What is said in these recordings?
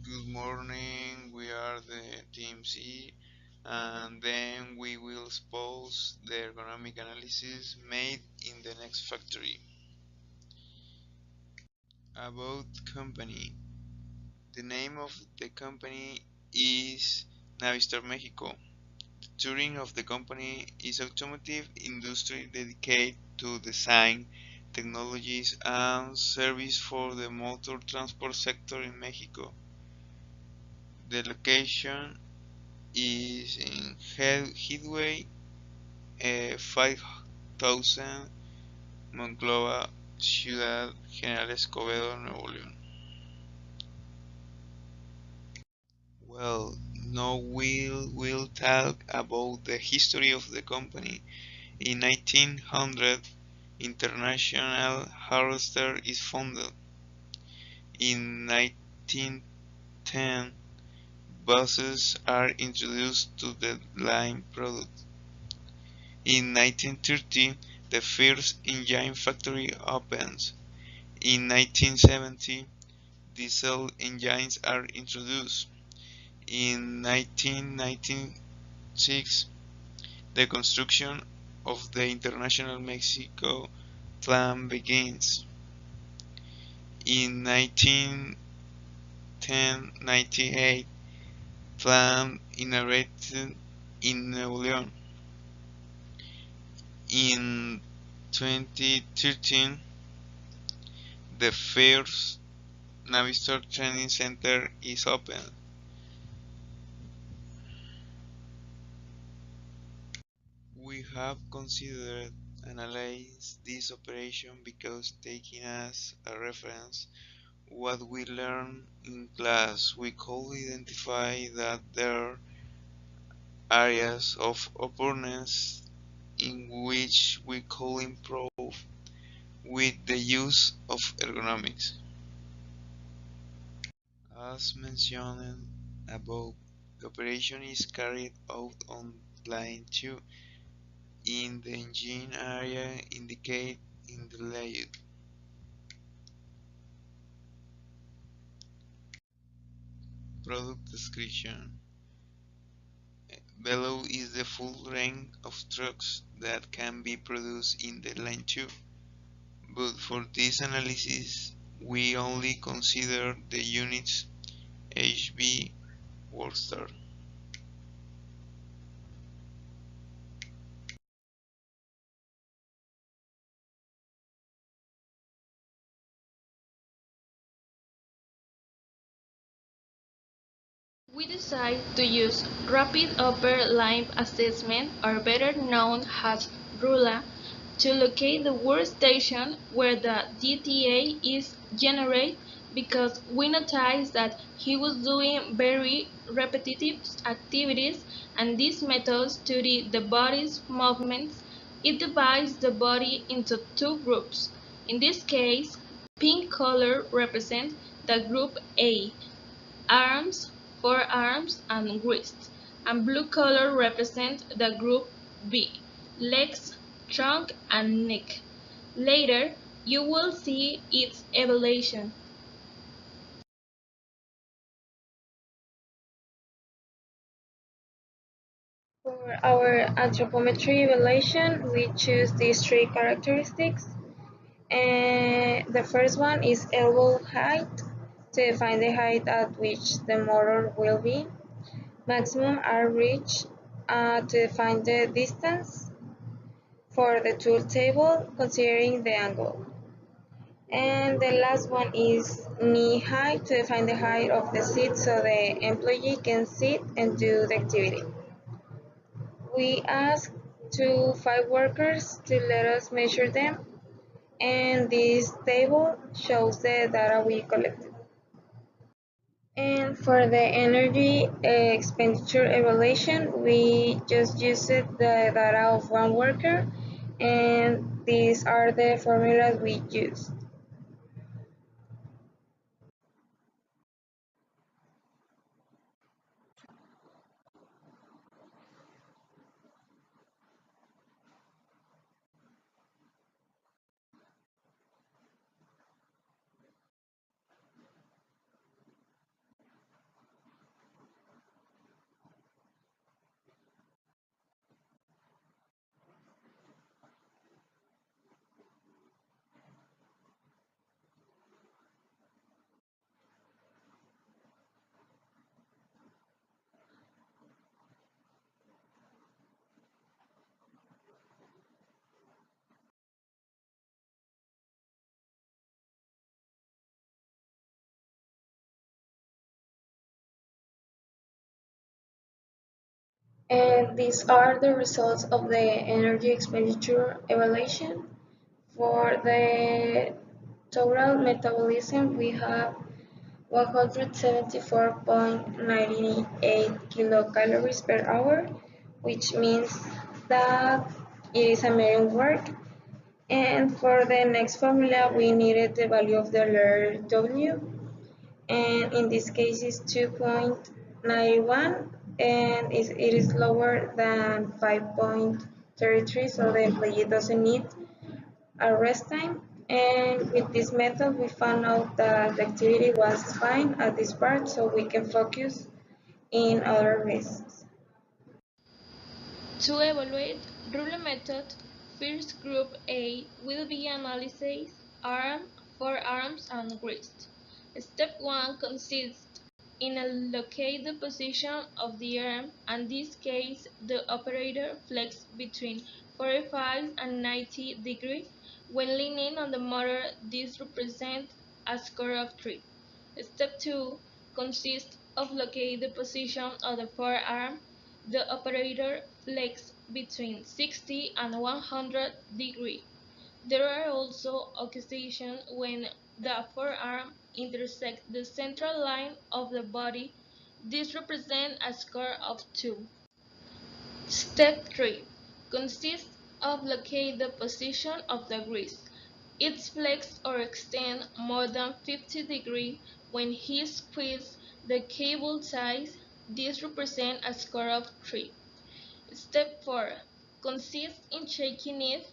Good morning, we are the team C, and then we will expose the ergonomic analysis made in the next factory. About company. The name of the company is Navistar Mexico. The Turing of the company is automotive industry dedicated to design, technologies and service for the motor transport sector in Mexico. The location is in Headway 5000 Monclova, Ciudad General Escobedo, Nuevo León. Well, now we'll talk about the history of the company. In 1900, International Harvester is founded. In 1910, buses are introduced to the line product. In 1930, the first engine factory opens. In 1970, diesel engines are introduced. In 1996, the construction of the International Mexico plant begins. In 1998, plant inaugurated in Nuevo León. In 2013, the first Navistar Training Center is open. We have considered analyze this operation because taking as a reference what we learned in class, we could identify that there are areas of openness in which we could improve with the use of ergonomics. As mentioned above, the operation is carried out on line 2 in the engine area indicated in the layout. Product description. Below is the full range of trucks that can be produced in the line 2, but for this analysis we only consider the units HB Worcester. We decide to use Rapid Upper Line Assessment, or better known as RULA, to locate the workstation where the DTA is generated because we noticed that he was doing very repetitive activities, and this method studies the body's movements. It divides the body into two groups. In this case, pink color represents the group A, arms, forearms, and wrists, and blue color represents the group B, legs, trunk, and neck. Later, you will see its evaluation. For our anthropometry evaluation, we choose these three characteristics. And the first one is elbow height, to define the height at which the motor will be. Maximum arm reach, to define the distance for the tool table considering the angle. And the last one is knee height, to define the height of the seat so the employee can sit and do the activity. We asked 5 workers to let us measure them, and this table shows the data we collected. And for the energy expenditure evaluation, we just used the data of one worker, and these are the formulas we used. And these are the results of the energy expenditure evaluation. For the total metabolism, we have 174.98 kilocalories per hour, which means that it is a medium work. And for the next formula, we needed the value of the letter W, and in this case it's 2.91, and it is lower than 5.33, so the employee doesn't need a rest time. And with this method, we found out that the activity was fine at this part, so we can focus in other risks. To evaluate rule method, first group A will be analysis arm, forearms and wrist. Step 1 consists in locate the position of the arm, and in this case the operator flex between 45 and 90 degrees. When leaning on the motor, this represents a score of 3. Step 2 consists of locate the position of the forearm. The operator flex between 60 and 100 degrees. There are also occasions when the forearm intersects the central line of the body. This represents a score of 2. Step 3 consists of locate the position of the wrist. It flex or extend more than 50 degrees when he squeezes the cable ties. This represents a score of 3. Step 4 consists in checking if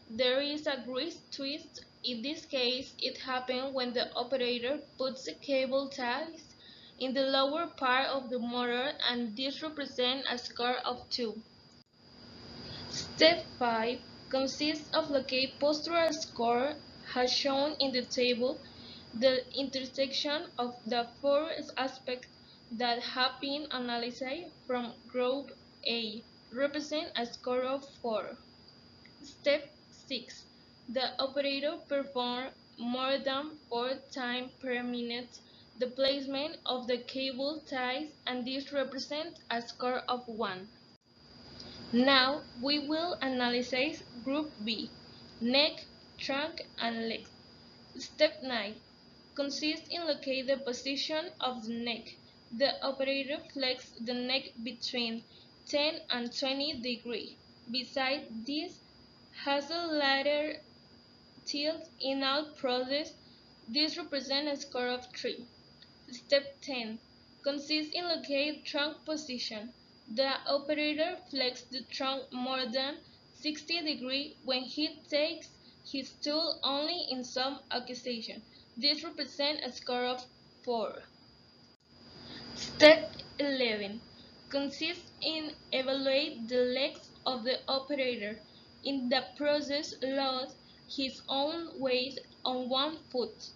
there is a wrist twist. In this case, it happens when the operator puts the cable ties in the lower part of the motor, and this represents a score of 2. Step 5 consists of locate postural score as shown in the table. The intersection of the four aspects that have been analyzed from Group A represent a score of 4. Step 6. The operator performed more than 4 times per minute the placement of the cable ties, and this represents a score of 1. Now we will analyze Group B, neck, trunk, and legs. Step 9 consists in locate the position of the neck. The operator flexes the neck between 10 and 20 degrees. Besides this, has a lateral tilt in all process. This represents a score of 3. Step 10 consists in locate trunk position. The operator flexes the trunk more than 60 degrees when he takes his tool only in some occasion. This represents a score of 4. Step 11 consists in evaluate the legs of the operator. In the process, load his own weight on one foot.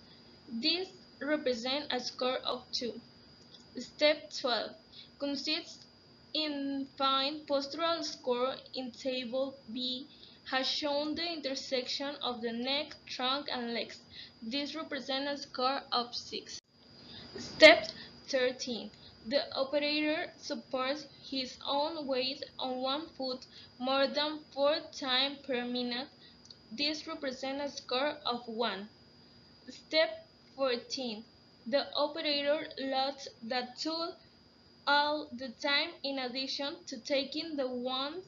This represents a score of 2. Step 12 consists in find postural score. In table B has shown the intersection of the neck, trunk, and legs. This represents a score of 6. Step 13. The operator supports his own weight on one foot more than 4 times per minute. This represents a score of 1. Step 14. The operator loads the tool all the time in addition to taking the one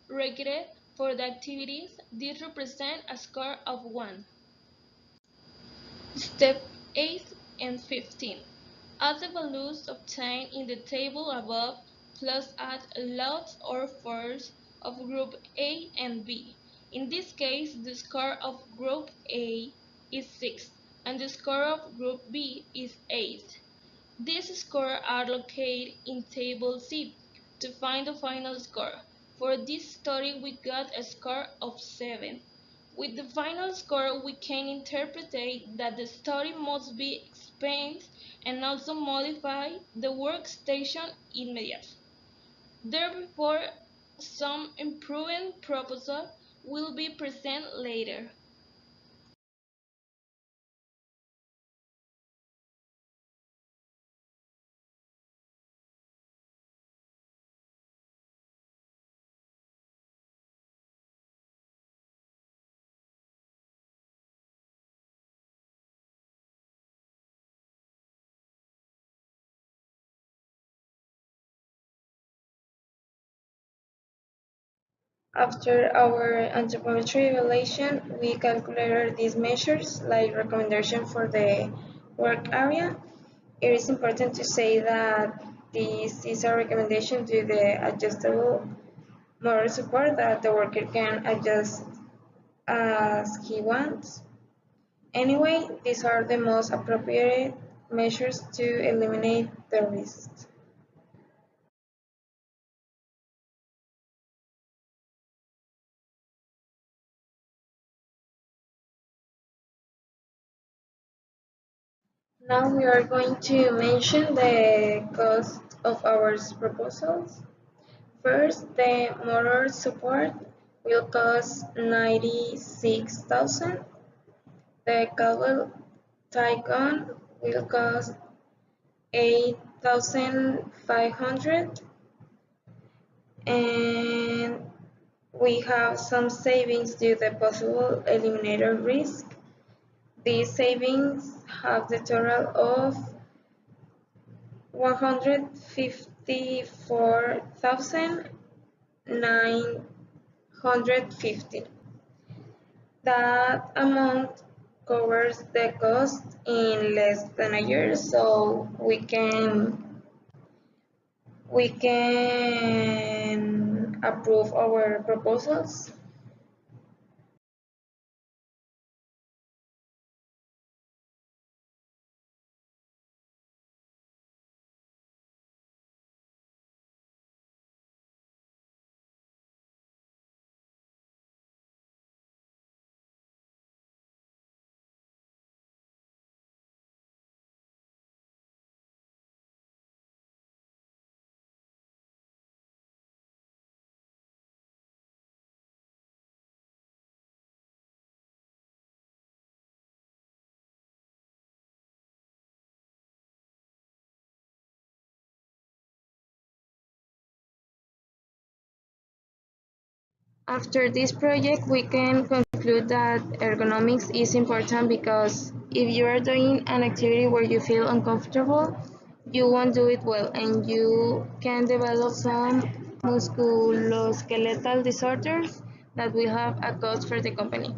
required for the activities. This represents a score of 1. Step 8 and 15. Add the values obtained in the table above, plus add loads or force of Group A and B. In this case, the score of Group A is 6, and the score of Group B is 8. These scores are located in Table C. To find the final score, for this study we got a score of 7. With the final score, we can interpret that the study must be expanded and also modify the workstation immediately. Therefore, some improvement proposal will be presented later. After our anthropometry evaluation, we calculated these measures like recommendation for the work area. It is important to say that this is a recommendation to the adjustable motor support that the worker can adjust as he wants. Anyway, these are the most appropriate measures to eliminate the risks. Now we are going to mention the cost of our proposals. First, the motor support will cost 96,000. The cable tie gun will cost 8,500, and we have some savings due to the possible eliminator risk. These savings have the total of 154,950. That amount covers the cost in less than a year, so we can approve our proposals. After this project, we can conclude that ergonomics is important because if you are doing an activity where you feel uncomfortable, you won't do it well and you can develop some musculoskeletal disorders that will have a cost for the company.